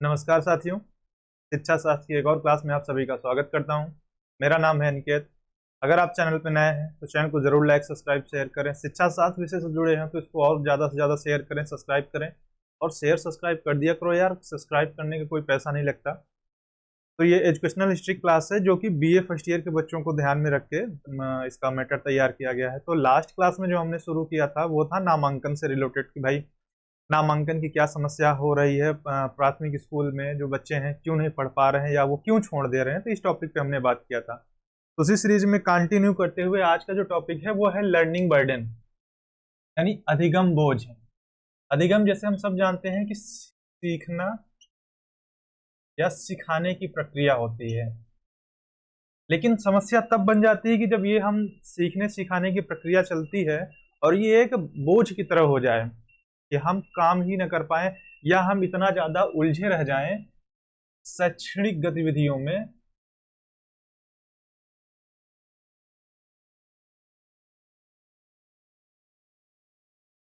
नमस्कार साथियों। शिक्षा शास्त्र की एक और क्लास में आप सभी का स्वागत करता हूं। मेरा नाम है अनिकेत। अगर आप चैनल पर नए हैं तो चैनल को जरूर लाइक सब्सक्राइब शेयर करें। शिक्षा शास्त्र विषय से जुड़े हैं तो इसको और ज़्यादा से ज़्यादा शेयर करें, सब्सक्राइब करें। और शेयर सब्सक्राइब कर दिया करो यार, सब्सक्राइब करने का कोई पैसा नहीं लगता। तो ये एजुकेशनल हिस्ट्री क्लास है जो कि बीए फर्स्ट ईयर के बच्चों को ध्यान में रख के इसका मैटर तैयार किया गया है। तो लास्ट क्लास में जो हमने शुरू किया था वो था नामांकन से रिलेटेड कि भाई नामांकन की क्या समस्या हो रही है प्राथमिक स्कूल में, जो बच्चे हैं क्यों नहीं पढ़ पा रहे हैं या वो क्यों छोड़ दे रहे हैं। तो इस टॉपिक पे हमने बात किया था। तो उसी सीरीज में कंटिन्यू करते हुए आज का जो टॉपिक है वो है लर्निंग बर्डन, यानी अधिगम बोझ। अधिगम जैसे हम सब जानते हैं कि सीखना या सिखाने की प्रक्रिया होती है, लेकिन समस्या तब बन जाती है कि जब ये हम सीखने सिखाने की प्रक्रिया चलती है और ये एक बोझ की तरह हो जाए कि हम काम ही न कर पाए या हम इतना ज्यादा उलझे रह जाएं शैक्षणिक गतिविधियों में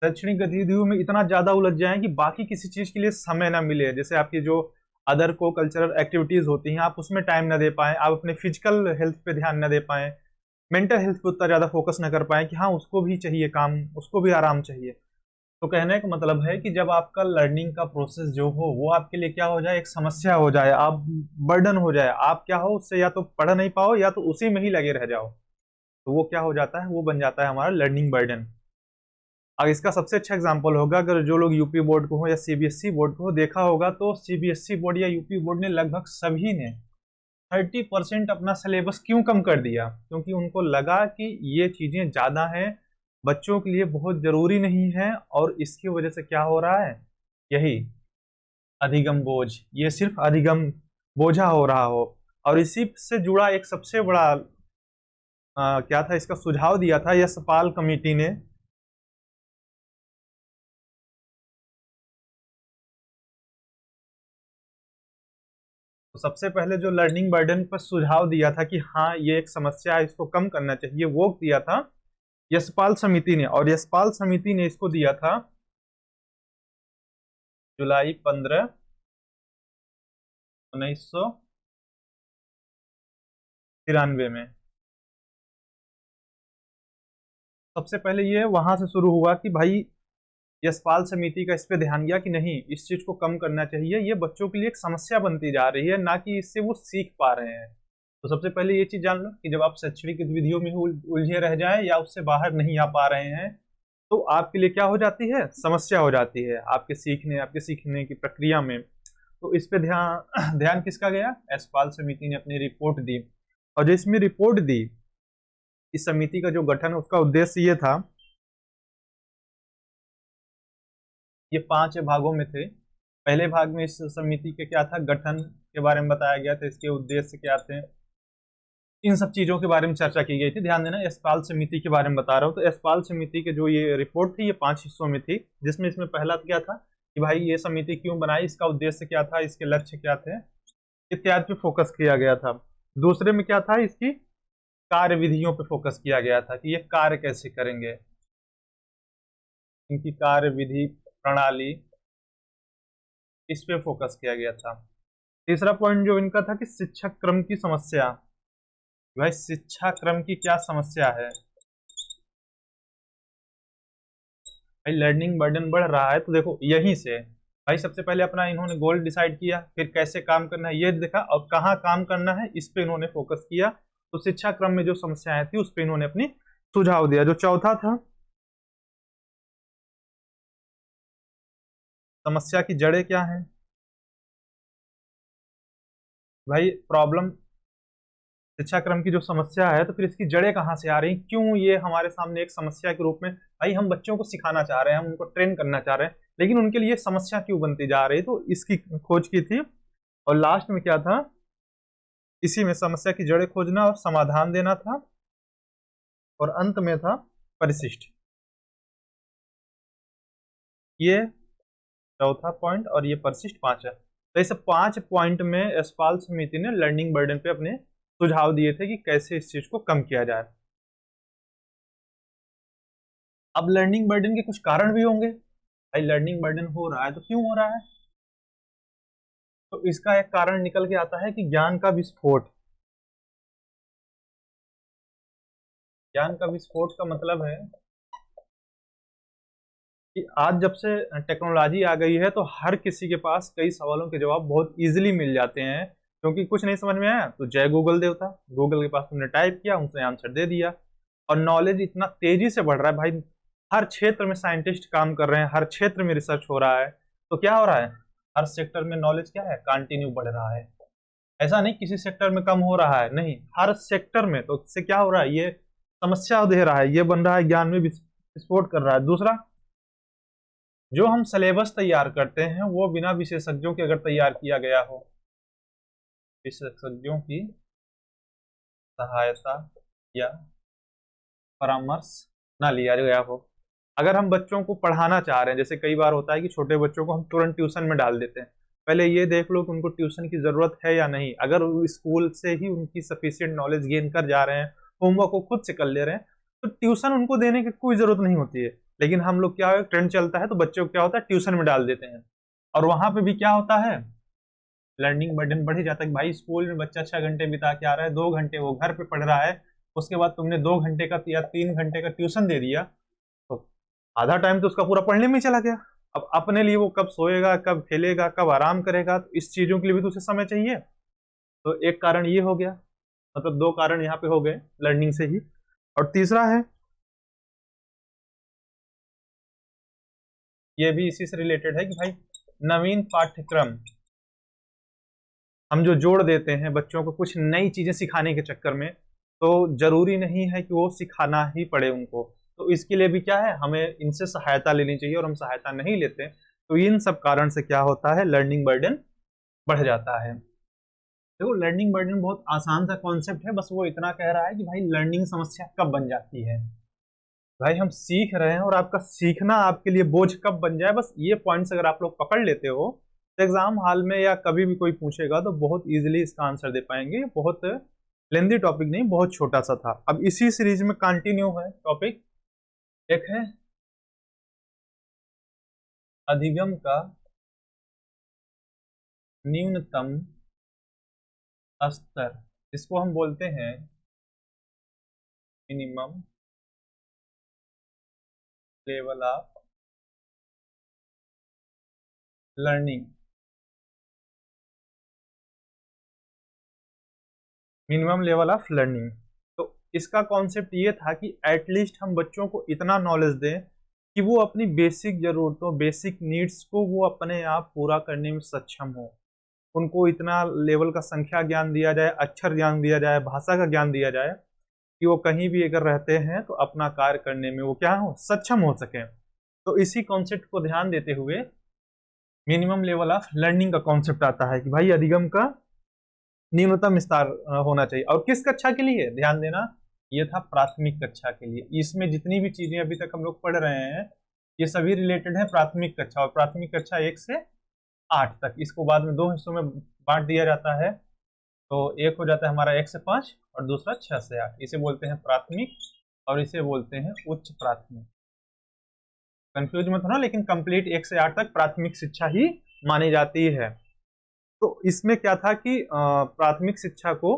शैक्षणिक गतिविधियों में इतना ज्यादा उलझ जाएं कि बाकी किसी चीज के लिए समय ना मिले। जैसे आपकी जो अदर को कल्चरल एक्टिविटीज होती हैं आप उसमें टाइम ना दे पाए, आप अपने फिजिकल हेल्थ पे ध्यान न दे पाए, मेंटल हेल्थ पे उतना ज्यादा फोकस न कर पाए कि हाँ उसको भी चाहिए काम, उसको भी आराम चाहिए। तो कहने का मतलब है कि जब आपका लर्निंग का प्रोसेस जो हो वो आपके लिए क्या हो जाए, एक समस्या हो जाए, आप बर्डन हो जाए, आप क्या हो उससे या तो पढ़ नहीं पाओ या तो उसी में ही लगे रह जाओ, तो वो क्या हो जाता है, वो बन जाता है हमारा लर्निंग बर्डन। अब इसका सबसे अच्छा एग्जांपल होगा, अगर जो लोग यूपी बोर्ड को हो या सीबीएसई बोर्ड को देखा होगा, तो सीबीएसई बोर्ड या यूपी बोर्ड ने लगभग सभी ने 30% अपना सिलेबस क्यों कम कर दिया, क्योंकि उनको लगा कि ये चीजें ज्यादा हैं, बच्चों के लिए बहुत जरूरी नहीं है, और इसकी वजह से क्या हो रहा है, यही अधिगम बोझ, ये सिर्फ अधिगम बोझा हो रहा हो। और इसी से जुड़ा एक सबसे बड़ा क्या था, इसका सुझाव दिया था यशपाल कमेटी ने। तो सबसे पहले जो लर्निंग बर्डन पर सुझाव दिया था कि हाँ ये एक समस्या है, इसको कम करना चाहिए, वो दिया था यशपाल समिति ने। और यशपाल समिति ने इसको दिया था जुलाई 15, 1993 में। सबसे पहले ये वहां से शुरू हुआ कि भाई यशपाल समिति का इस पे ध्यान गया कि नहीं इस चीज को कम करना चाहिए, ये बच्चों के लिए एक समस्या बनती जा रही है, ना कि इससे वो सीख पा रहे हैं। तो सबसे पहले ये चीज जान लो कि जब आप शैक्षणिक गतिविधियों में उलझे रह जाएं या उससे बाहर नहीं आ पा रहे हैं तो आपके लिए क्या हो जाती है, समस्या हो जाती है आपके सीखने की प्रक्रिया में। तो इस पे ध्यान ध्यान किसका गया, यशपाल समिति ने अपनी रिपोर्ट दी। और जो इसमें रिपोर्ट दी, इस समिति का जो गठन उसका उद्देश्य ये था, ये 5 भागों में थे। पहले भाग में इस समिति के क्या था, गठन के बारे में बताया गया था, इसके उद्देश्य क्या थे, इन सब चीजों के बारे में चर्चा की गई थी। ध्यान देना यशपाल समिति के बारे में बता रहा हूँ। तो यशपाल समिति के जो ये रिपोर्ट थी ये 5 हिस्सों में थी, जिसमें इसमें पहला क्या था कि भाई ये समिति क्यों बनाई, इसका उद्देश्य क्या था, इसके लक्ष्य क्या थे, इत्यादि पे फोकस किया गया था। दूसरे में क्या था, इसकी कार्य विधियों पे फोकस किया गया था कि ये कार्य कैसे करेंगे, इनकी कार्य विधि प्रणाली, इस पे फोकस किया गया था। तीसरा पॉइंट जो इनका था कि शिक्षा क्रम की समस्या, भाई शिक्षा क्रम की क्या समस्या है, भाई लर्निंग बर्डन बढ़ रहा है तो देखो यहीं से भाई सबसे पहले अपना इन्होंने गोल डिसाइड किया, फिर कैसे काम करना है ये देखा, और कहाँ काम करना है इस पे इन्होंने फोकस किया। तो शिक्षा क्रम में जो समस्याएं थी उस पे इन्होंने अपनी सुझाव दिया। जो चौथा था, समस्या की जड़ें क्या है, भाई प्रॉब्लम, शिक्षा क्रम की जो समस्या है तो फिर इसकी जड़ें कहाँ से आ रही, क्यों ये हमारे सामने एक समस्या के रूप में, भाई हम बच्चों को सिखाना चाह रहे हैं, हम उनको ट्रेन करना चाह रहे हैं, लेकिन उनके लिए समस्या क्यों बनती जा रही, तो इसकी खोज की थी। और लास्ट में क्या था, इसी में समस्या की जड़ें खोजना और समाधान देना था, और अंत में था परिशिष्ट। ये चौथा पॉइंट और ये परिशिष्ट 5 है। तो इस 5 पॉइंट में यशपाल समिति ने लर्निंग बर्डन पे अपने सुझाव दिए थे कि कैसे इस चीज को कम किया जाए। अब लर्निंग बर्डन के कुछ कारण भी होंगे, भाई लर्निंग बर्डन हो रहा है तो क्यों हो रहा है, तो इसका एक कारण निकल के आता है कि ज्ञान का विस्फोट। ज्ञान का विस्फोट का मतलब है कि आज जब से टेक्नोलॉजी आ गई है तो हर किसी के पास कई सवालों के जवाब बहुत इजीली मिल जाते हैं, क्योंकि कुछ नहीं समझ में आया तो जय गूगल देवता, गूगल के पास तुमने टाइप किया, उसने आंसर दे दिया। और नॉलेज इतना तेजी से बढ़ रहा है भाई, हर क्षेत्र में साइंटिस्ट काम कर रहे हैं, हर क्षेत्र में रिसर्च हो रहा है, तो क्या हो रहा है, हर सेक्टर में नॉलेज क्या है, कंटिन्यू बढ़ रहा है। ऐसा नहीं किसी सेक्टर में कम हो रहा है, नहीं, हर सेक्टर में। तो इससे क्या हो रहा है, ये समस्या दे रहा है, ये बन रहा है ज्ञान में विस्फोट कर रहा है। दूसरा, जो हम सिलेबस तैयार करते हैं वो बिना विशेषज्ञों के अगर तैयार किया गया हो, विशेषज्ञों की सहायता या परामर्श ना लिया गया हो। अगर हम बच्चों को पढ़ाना चाह रहे हैं, जैसे कई बार होता है कि छोटे बच्चों को हम तुरंत ट्यूशन में डाल देते हैं, पहले ये देख लो कि उनको ट्यूशन की जरूरत है या नहीं। अगर स्कूल से ही उनकी सफिशिएंट नॉलेज गेन कर जा रहे हैं, होमवर्क को खुद से कर ले रहे हैं, तो ट्यूशन उनको देने की कोई जरूरत नहीं होती है। लेकिन हम लोग क्या, ट्रेंड चलता है तो बच्चों को क्या होता है, ट्यूशन में डाल देते हैं, और वहां पे भी क्या होता है, लर्निंग बर्डन बढ़ ही जाता है कि भाई स्कूल में बच्चा 6 घंटे बिता के आ रहा है, 2 घंटे वो घर पे पढ़ रहा है, उसके बाद तुमने 2 घंटे का या 3 घंटे का ट्यूशन दे दिया, तो आधा टाइम तो उसका पूरा पढ़ने में ही चला गया। अब अपने लिए वो कब सोएगा, कब खेलेगा, कब आराम करेगा, तो इस चीजों के लिए भी तो उसे समय चाहिए। तो एक कारण ये हो गया, मतलब 2 कारण यहाँ पे हो गए लर्निंग से ही। और तीसरा है, ये भी इसी से रिलेटेड है कि भाई नवीन पाठ्यक्रम हम जो जोड़ देते हैं बच्चों को कुछ नई चीजें सिखाने के चक्कर में, तो जरूरी नहीं है कि वो सिखाना ही पड़े उनको। तो इसके लिए भी क्या है, हमें इनसे सहायता लेनी चाहिए, और हम सहायता नहीं लेते तो इन सब कारण से क्या होता है, लर्निंग बर्डन बढ़ जाता है। देखो लर्निंग बर्डन बहुत आसान सा कॉन्सेप्ट है, बस वो इतना कह रहा है कि भाई लर्निंग समस्या कब बन जाती है। भाई हम सीख रहे हैं और आपका सीखना आपके लिए बोझ कब बन जाए, बस ये पॉइंट्स अगर आप लोग पकड़ लेते हो तो एग्जाम हॉल में या कभी भी कोई पूछेगा तो बहुत इजीली इसका आंसर दे पाएंगे। बहुत लेंदी टॉपिक नहीं, बहुत छोटा सा था। अब इसी सीरीज में कंटिन्यू है टॉपिक, एक है अधिगम का न्यूनतम स्तर, इसको हम बोलते हैं minimum level of learning. Minimum level of learning, तो इसका कॉन्सेप्ट ये था कि एटलीस्ट हम बच्चों को इतना नॉलेज दें कि वो अपनी बेसिक जरूरतों, बेसिक नीड्स को वो अपने आप पूरा करने में सक्षम हो। उनको इतना लेवल का संख्या ज्ञान दिया जाए, अक्षर ज्ञान दिया जाए, भाषा का ज्ञान दिया जाए कि वो कहीं भी अगर रहते हैं तो अपना कार्य करने में वो क्या हो, सक्षम हो सके। तो इसी कॉन्सेप्ट को ध्यान देते हुए मिनिमम लेवल ऑफ लर्निंग का कॉन्सेप्ट आता है कि भाई अधिगम का न्यूनतम स्तर होना चाहिए। और किस कक्षा के लिए, ध्यान देना, ये था प्राथमिक कक्षा के लिए। इसमें जितनी भी चीजें अभी तक हम लोग पढ़ रहे हैं ये सभी रिलेटेड है प्राथमिक कक्षा, और प्राथमिक कक्षा 1 से 8 तक। इसको बाद में 2 हिस्सों में बांट दिया जाता है, तो एक हो जाता है हमारा 1 से 5 और दूसरा 6 से 8। इसे बोलते हैं प्राथमिक और इसे बोलते हैं उच्च प्राथमिक। कंफ्यूज मत होना, लेकिन कंप्लीट 1 से 8 तक प्राथमिक शिक्षा ही मानी जाती है। तो इसमें क्या था कि प्राथमिक शिक्षा को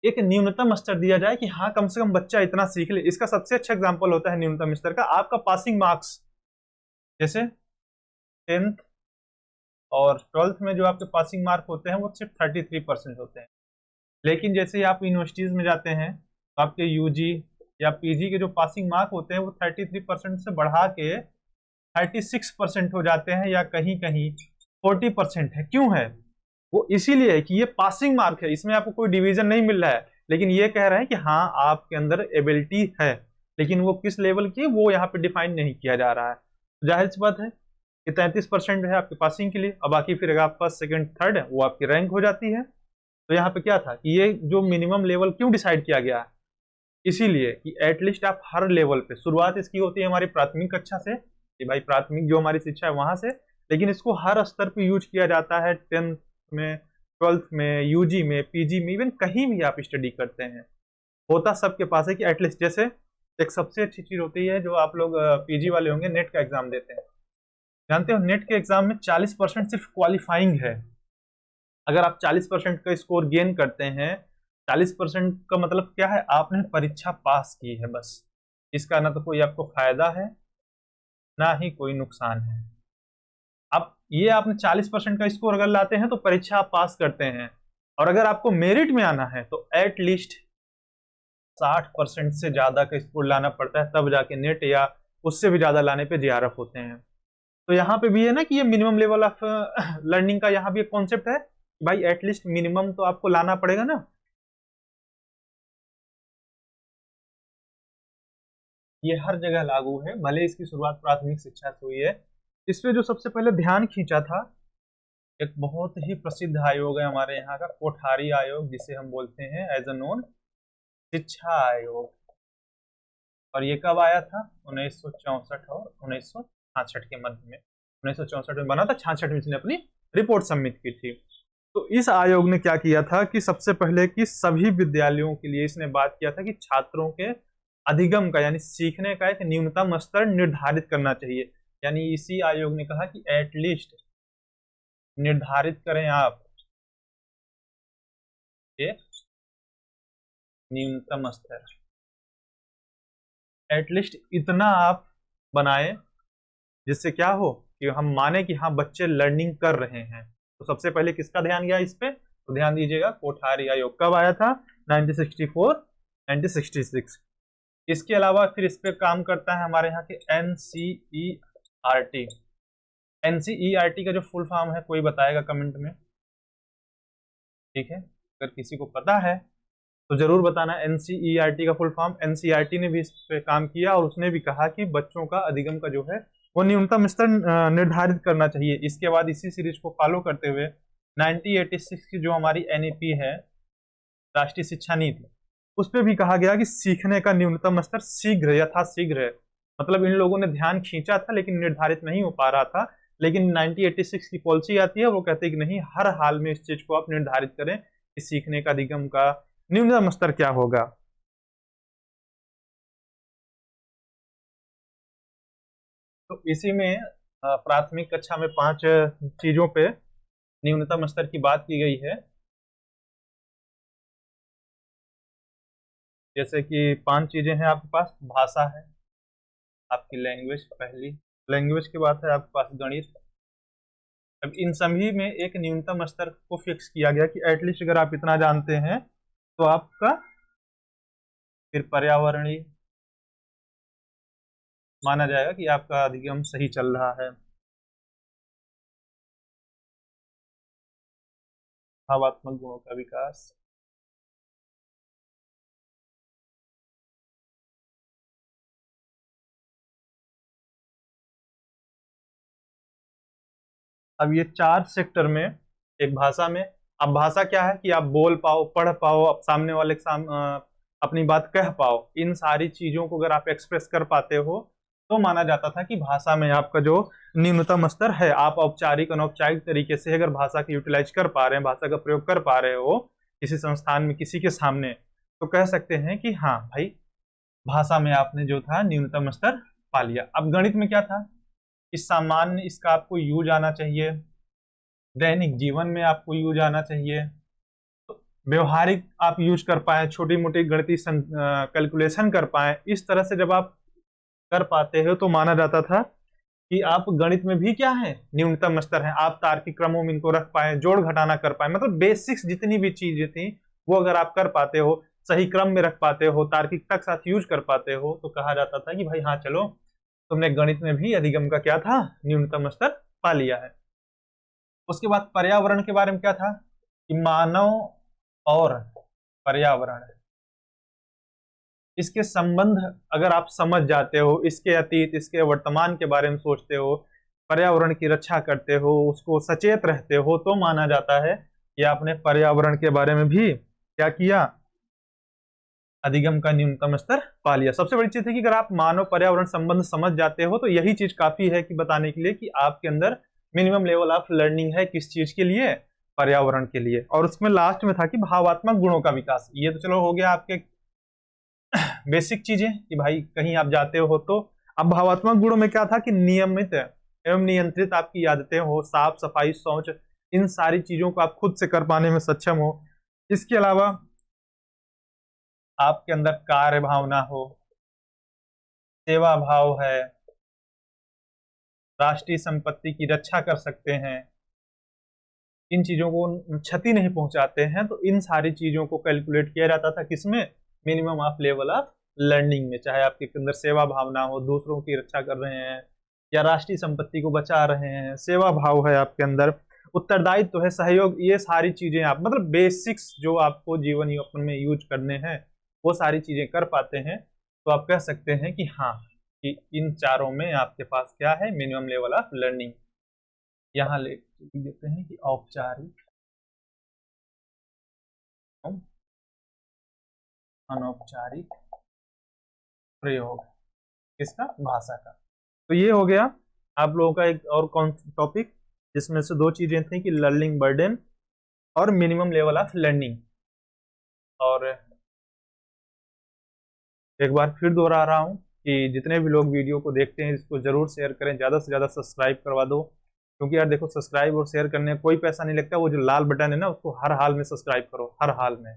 एक न्यूनतम स्तर दिया जाए कि हाँ कम से कम बच्चा इतना सीख ले। इसका सबसे अच्छा एग्जांपल होता है न्यूनतम स्तर का आपका पासिंग मार्क्स। जैसे 10th और 12th में जो आपके पासिंग मार्क होते हैं वो सिर्फ 33% होते हैं, लेकिन जैसे ही आप यूनिवर्सिटीज में जाते हैं तो आपके यूजी या पीजी के जो पासिंग मार्क होते हैं वो 33% से बढ़ा के 36% हो जाते हैं, या कहीं कहीं 40% है। क्यों है वो, इसीलिए है कि ये पासिंग मार्क है, इसमें आपको कोई डिवीजन नहीं मिल रहा है, लेकिन ये कह रहा है कि हाँ आपके अंदर एबिलिटी है, लेकिन वो किस लेवल की वो यहाँ पे डिफाइन नहीं किया जा रहा है। तो जाहिर सी बात है कि 33% है आपके पासिंग के लिए, और बाकी फिर अगर आप फर्स्ट सेकंड थर्ड है वो आपकी रैंक हो जाती है। तो यहाँ पे क्या था कि ये जो मिनिमम लेवल क्यों डिसाइड किया गया है, इसीलिए कि एटलीस्ट आप हर लेवल पे, शुरुआत इसकी होती है हमारी प्राथमिक कक्षा से कि भाई प्राथमिक जो हमारी शिक्षा है वहां से, लेकिन इसको हर स्तर पे यूज किया जाता है, 10th में, 12th में, यूजी में, पीजी में, इवन कहीं भी आप स्टडी करते हैं होता सबके पास है कि एटलीस्ट, जैसे एक सबसे अच्छी चीज होती है जो आप लोग पीजी वाले होंगे, नेट का एग्जाम देते हैं। जानते हो नेट के एग्जाम में 40% सिर्फ क्वालिफाइंग है, अगर आप 40% का स्कोर गेन करते हैं, 40% का मतलब क्या है, आपने परीक्षा पास की है बस, इसका ना तो कोई आपको फायदा है ना ही कोई नुकसान है। आप ये आपने 40% का स्कोर अगर लाते हैं तो परीक्षा आप पास करते हैं, और अगर आपको मेरिट में आना है तो एट लीस्ट 60% से ज्यादा का स्कोर लाना पड़ता है, तब जाके नेट या उससे भी ज्यादा लाने पे जेआरएफ होते हैं। तो यहाँ पे भी है ना कि ये मिनिमम लेवल ऑफ लर्निंग का यहाँ भी एक कॉन्सेप्ट है, भाई एटलीस्ट मिनिमम तो आपको लाना पड़ेगा ना। ये हर जगह लागू है, भले इसकी शुरुआत प्राथमिक शिक्षा से हुई है। इस पे जो सबसे पहले ध्यान खींचा था, एक बहुत ही प्रसिद्ध आयोग है हमारे यहाँ का, कोठारी आयोग, जिसे हम बोलते हैं एज अ नोन शिक्षा आयोग। और ये कब आया था, 1964 और 1966 के मध्य में। 1964 में बना था, 66 में इसने अपनी रिपोर्ट सबमिट की थी। तो इस आयोग ने क्या किया था कि सबसे पहले कि सभी विद्यालयों के लिए इसने बात किया था कि छात्रों के अधिगम का यानी सीखने का एक न्यूनतम स्तर निर्धारित करना चाहिए। यानी इसी आयोग ने कहा कि एटलीस्ट निर्धारित करें आप एक न्यूनतम स्तर, एटलीस्ट इतना आप बनाए जिससे क्या हो कि हम माने कि हाँ बच्चे लर्निंग कर रहे हैं। तो सबसे पहले किसका ध्यान गया इस पे, तो ध्यान दीजिएगा कोठारी आयोग कब आया था, 1964 1966। इसके अलावा फिर इस पे काम करता है हमारे यहाँ के एनसीईआरटी। एनसीईआरटी का जो फुल फॉर्म है कोई बताएगा कमेंट में, ठीक है, अगर किसी को पता है तो जरूर बताना। एनसीईआरटी का फुल फॉर्म, एनसीईआरटी ने भी इस पे काम किया और उसने भी कहा कि बच्चों का अधिगम का जो है वो न्यूनतम स्तर निर्धारित करना चाहिए। इसके बाद इसी सीरीज को फॉलो करते हुए 1986 की जो हमारी एनईपी है, राष्ट्रीय शिक्षा नीति, उस पर भी कहा गया कि सीखने का न्यूनतम स्तर शीघ्र यथाशीघ्र है। मतलब इन लोगों ने ध्यान खींचा था लेकिन निर्धारित नहीं हो पा रहा था, लेकिन 1986 की पॉलिसी आती है, वो कहते हैं कि नहीं, हर हाल में इस चीज को आप निर्धारित करें कि सीखने का अधिगम का न्यूनतम स्तर क्या होगा। तो इसी में प्राथमिक कक्षा में 5 चीजों पे न्यूनतम स्तर की बात की गई है। जैसे कि 5 चीजें हैं आपके पास, भाषा है, आपकी लैंग्वेज पहली, लैंग्वेज के बाद है आपके पास गणित। अब इन सभी में एक न्यूनतम स्तर को फिक्स किया गया कि एटलीस्ट अगर आप इतना जानते हैं तो आपका फिर पर्यावरणीय माना जाएगा कि आपका अधिगम सही चल रहा है। भावात्मक गुणों का विकास, अब ये 4 सेक्टर में, एक भाषा में, अब भाषा क्या है कि आप बोल पाओ, पढ़ पाओ, आप सामने वाले के अपनी बात कह पाओ, इन सारी चीजों को अगर आप एक्सप्रेस कर पाते हो तो माना जाता था कि भाषा में आपका जो न्यूनतम स्तर है, आप औपचारिक अनौपचारिक तरीके से अगर भाषा का यूटिलाइज कर पा रहे हैं, भाषा का प्रयोग कर पा रहे हो किसी संस्थान में किसी के सामने, तो कह सकते हैं कि हाँ भाई भाषा में आपने जो था न्यूनतम स्तर पा लिया। अब गणित में क्या था, इस सामान्य इसका आपको यूज आना चाहिए, दैनिक जीवन में आपको यूज आना चाहिए, तो व्यवहारिक आप यूज कर पाए, छोटी मोटी गणितीय कैलकुलेशन कर पाए, इस तरह से जब आप कर पाते हो तो माना जाता था कि आप गणित में भी क्या है, न्यूनतम स्तर है। आप तार्किक क्रमों में इनको रख पाए, जोड़ घटाना कर पाए, मतलब बेसिक्स जितनी भी चीजें थी वो अगर आप कर पाते हो, सही क्रम में रख पाते हो, तार्किकता के साथ यूज कर पाते हो, तो कहा जाता था कि भाई हाँ चलो तुमने गणित में भी अधिगम का क्या था, न्यूनतम स्तर पा लिया है। उसके बाद पर्यावरण के बारे में क्या था कि मानव और पर्यावरण, इसके संबंध अगर आप समझ जाते हो, इसके अतीत इसके वर्तमान के बारे में सोचते हो, पर्यावरण की रक्षा करते हो, उसको सचेत रहते हो, तो माना जाता है कि आपने पर्यावरण के बारे में भी क्या किया, अधिगम का न्यूनतम स्तर पा लिया। सबसे बड़ी चीज है कि अगर आप मानव पर्यावरण संबंध समझ जाते हो तो यही चीज काफी है कि बताने के लिए कि आपके अंदर मिनिमम लेवल ऑफ लर्निंग है, किस चीज के लिए, पर्यावरण के लिए। और उसमें लास्ट में था कि भावात्मक गुणों का विकास। ये तो चलो हो गया आपके बेसिक चीजें कि भाई कहीं आप जाते हो तो। अब भावात्मक गुणों में क्या था कि नियमित एवं नियंत्रित आपकी आदतें हो, साफ सफाई, शौच, इन सारी चीजों को आप खुद से कर पाने में सक्षम हो। इसके अलावा आपके अंदर कार्य भावना हो, सेवा भाव है, राष्ट्रीय संपत्ति की रक्षा कर सकते हैं, इन चीजों को क्षति नहीं पहुंचाते हैं, तो इन सारी चीजों को कैलकुलेट किया जाता था किसमें, minimum of level of learning में। चाहे आपके अंदर सेवा भावना हो, दूसरों की रक्षा कर रहे हैं, या राष्ट्रीय संपत्ति को बचा रहे हैं, सेवा भाव है आपके अंदर, उत्तरदायित्व है, सहयोग, ये सारी चीजें आप मतलब बेसिक्स जो आपको जीवन यापन में यूज करने हैं वो सारी चीजें कर पाते हैं, तो आप कह सकते हैं कि हाँ, कि इन चारों में आपके पास क्या है, मिनिमम लेवल ऑफ लर्निंग। यहाँ ले देते हैं कि औपचारिक, अनौपचारिक प्रयोग किसका, भाषा का। तो ये हो गया आप लोगों का एक और कौन टॉपिक, जिसमें से दो चीजें थी कि लर्निंग बर्डन और मिनिमम लेवल ऑफ लर्निंग। और एक बार फिर दोहरा रहा हूँ कि जितने भी लोग वीडियो को देखते हैं इसको जरूर शेयर करें, ज़्यादा से ज़्यादा सब्सक्राइब करवा दो, क्योंकि यार देखो सब्सक्राइब और शेयर करने में कोई पैसा नहीं लगता, वो जो लाल बटन है ना उसको हर हाल में सब्सक्राइब करो, हर हाल में।